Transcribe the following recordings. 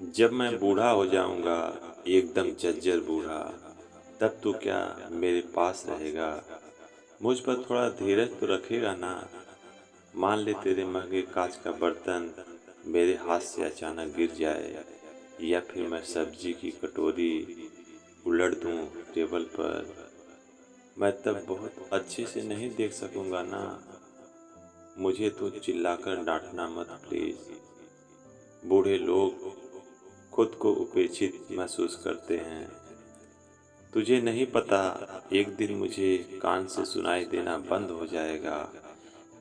जब मैं बूढ़ा हो जाऊंगा, एकदम जर्जर बूढ़ा, तब तू क्या मेरे पास रहेगा? मुझ पर थोड़ा धीरज तो रखेगा ना? मान ले तेरे महंगे कांच का बर्तन मेरे हाथ से अचानक गिर जाए, या फिर मैं सब्जी की कटोरी उलट दूं टेबल पर। मैं तब बहुत अच्छे से नहीं देख सकूंगा ना। मुझे तो चिल्लाकर डांटना मत प्लीज। बूढ़े लोग खुद को उपेक्षित महसूस करते हैं। तुझे नहीं पता, एक दिन मुझे कान से सुनाई देना बंद हो जाएगा।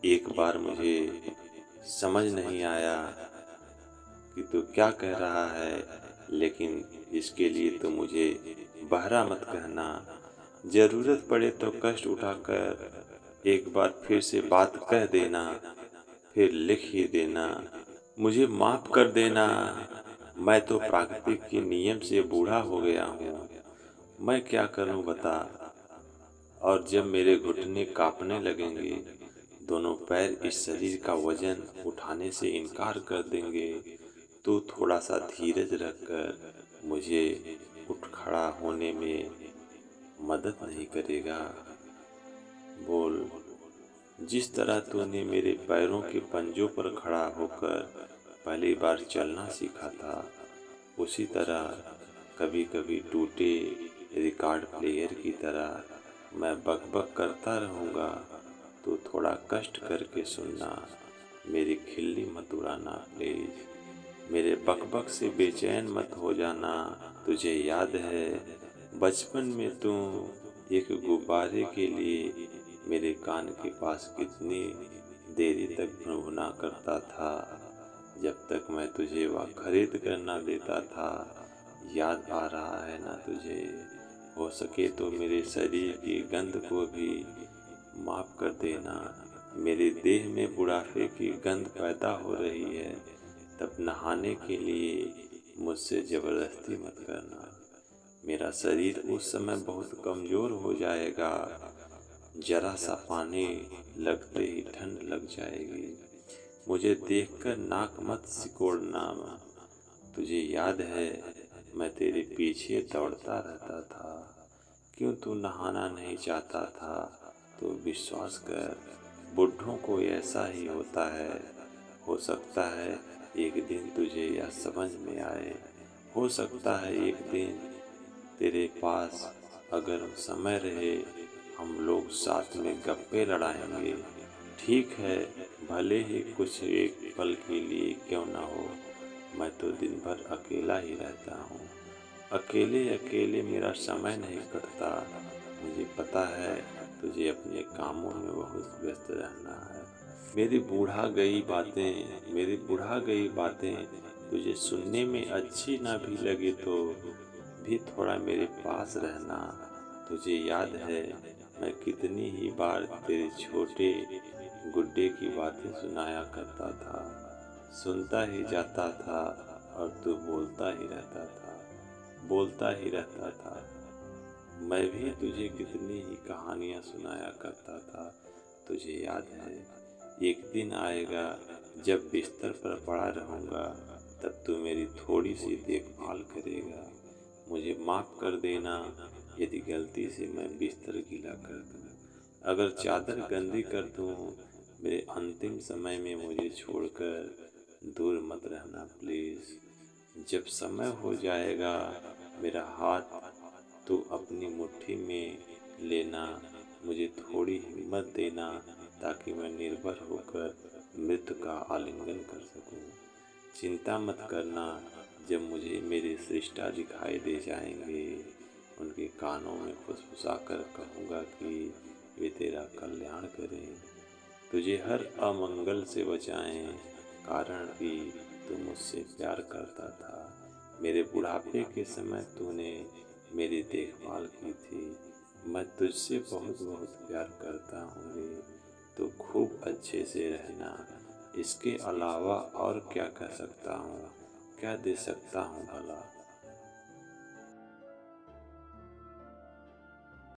एक बार मुझे समझ नहीं आया कि तू क्या कह रहा है, लेकिन इसके लिए तो मुझे बहरा मत कहना। जरूरत पड़े तो कष्ट उठाकर एक बार फिर से बात कह देना, फिर लिख ही देना। मुझे माफ कर देना। मैं तो प्रकृति के नियम से बूढ़ा हो गया हूँ। मैं क्या करूँ बता। और जब मेरे घुटने कांपने लगेंगे, दोनों पैर इस शरीर का वजन उठाने से इनकार कर देंगे, तो थोड़ा सा धीरज रखकर मुझे उठ खड़ा होने में मदद नहीं करेगा? बोल। जिस तरह तूने मेरे पैरों के पंजों पर खड़ा होकर पहली बार चलना सीखा था, उसी तरह कभी कभी टूटे रिकॉर्ड प्लेयर की तरह मैं बकबक करता रहूँगा। तो थोड़ा कष्ट करके सुनना, मेरी खिल्ली मत उड़ाना प्लीज। मेरे बकबक से बेचैन मत हो जाना। तुझे याद है बचपन में तू एक गुब्बारे के लिए मेरे कान के पास कितनी देरी तक भुनभुना करता था, जब तक मैं तुझे वह खरीद कर ना देता था। याद आ रहा है ना तुझे? हो सके तो मेरे शरीर की गंध को भी माफ कर देना। मेरे देह में बुढ़ापे की गंध पैदा हो रही है, तब नहाने के लिए मुझसे जबरदस्ती मत करना। मेरा शरीर उस समय बहुत कमजोर हो जाएगा। जरा सा पानी लगते ही ठंड लग जाएगी। मुझे देखकर नाक मत सिकोड़ना। तुझे याद है मैं तेरे पीछे दौड़ता रहता था। क्यों तू नहाना नहीं चाहता था? तो विश्वास कर, बुढ़ों को ऐसा ही होता है। हो सकता है एक दिन तुझे यह समझ में आए। हो सकता है एक दिन तेरे पास अगर समय रहे, हम लोग साथ में गप्पे लड़ाएंगे। ठीक है, भले ही कुछ एक पल के लिए क्यों ना हो। मैं तो दिन भर अकेला ही रहता हूँ। अकेले अकेले मेरा समय नहीं कटता। मुझे पता है तुझे अपने कामों में बहुत व्यस्त रहना है। मेरी बुढ़ा गई बातें तुझे सुनने में अच्छी ना भी लगे तो भी थोड़ा मेरे पास रहना। तुझे याद है मैं कितनी ही बार तेरे छोटे गुड्डे की बातें सुनाया करता था। सुनता ही जाता था और तू बोलता ही रहता था। मैं भी तुझे कितनी ही कहानियाँ सुनाया करता था। तुझे याद है एक दिन आएगा जब बिस्तर पर पड़ा रहूँगा, तब तू मेरी थोड़ी सी देखभाल करेगा। मुझे माफ़ कर देना यदि गलती से मैं बिस्तर गीला कर दूँ, अगर चादर गंदी कर दूँ। मेरे अंतिम समय में मुझे छोड़कर दूर मत रहना प्लीज़। जब समय हो जाएगा, मेरा हाथ तू अपनी मुट्ठी में लेना। मुझे थोड़ी हिम्मत देना ताकि मैं निर्भर होकर मृत्यु का आलिंगन कर सकूं। चिंता मत करना, जब मुझे मेरे सृष्टा दिखाई दे जाएंगे, उनके कानों में फुसफुसाकर कहूँगा कि वे तेरा कल्याण करें, तुझे हर अमंगल से बचाएं, कारण कि तू मुझसे प्यार करता था। मेरे बुढ़ापे के समय तूने मेरी देखभाल की थी। मैं तुझसे बहुत बहुत प्यार करता हूँ रे। तो खूब अच्छे से रहना। इसके अलावा और क्या कह सकता हूँ, क्या दे सकता हूँ भला?